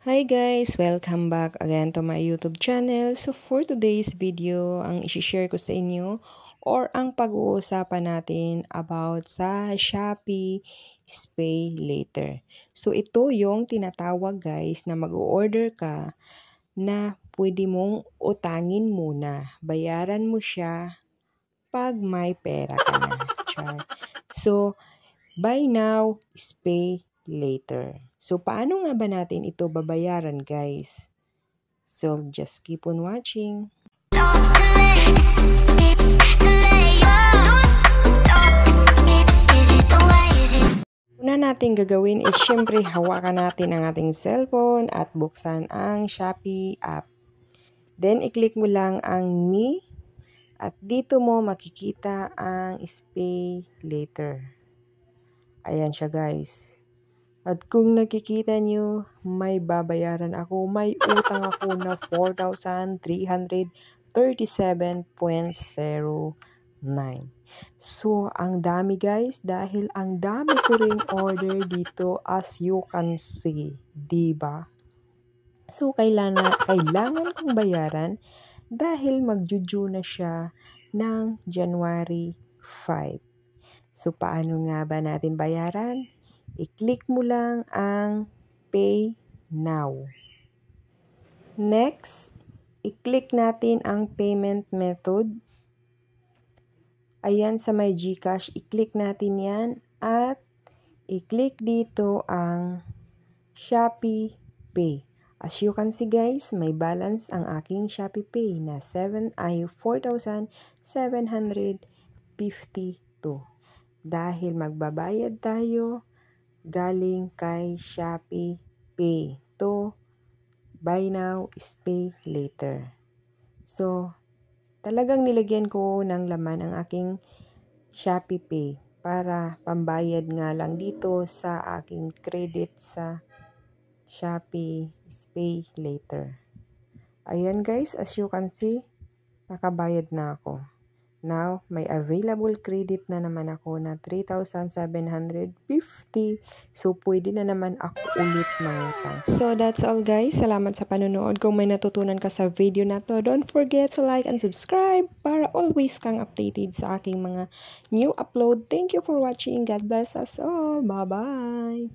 Hi guys! Welcome back again to my YouTube channel. So for today's video, ang isi-share ko sa inyo or ang pag-uusapan natin about sa Shopee Pay Later. So ito yung tinatawag guys na mag-order ka na pwede mong utangin muna. Bayaran mo siya pag may pera ka na. Char. So buy now, pay later. So, paano nga ba natin ito babayaran, guys? So, just keep on watching. Una natin gagawin is syempre hawakan natin ang ating cellphone at buksan ang Shopee app. Then, i-click mo lang ang Me at dito mo makikita ang pay later. Ayan siya guys. At kung nakikita nyo, may babayaran ako. May utang ako na 4,337.09. So, ang dami guys. Dahil ang dami ko ring order dito as you can see. Diba? So, kailangan kong bayaran dahil magjuju na siya ng January 5. So, paano nga ba natin bayaran? I-click mo lang ang Pay Now. Next, i-click natin ang payment method. Ayan sa may GCash, i-click natin yan at i-click dito ang Shopee Pay. As you can see guys, may balance ang aking Shopee Pay na 4,752. Dahil magbabayad tayo galing kay Shopee Pay to buy now, pay later. So, talagang nilagyan ko ng laman ang aking Shopee Pay para pambayad nga lang dito sa aking credit sa Shopee Pay Later. Ayan guys, as you can see, nakabayad na ako. Now, may available credit na naman ako na 3,750. So, pwede na naman ako ulit mangutang. So, that's all guys. Salamat sa panonood. Kung may natutunan ka sa video na to, don't forget to like and subscribe para always kang updated sa aking mga new upload. Thank you for watching. God bless us all. Bye-bye!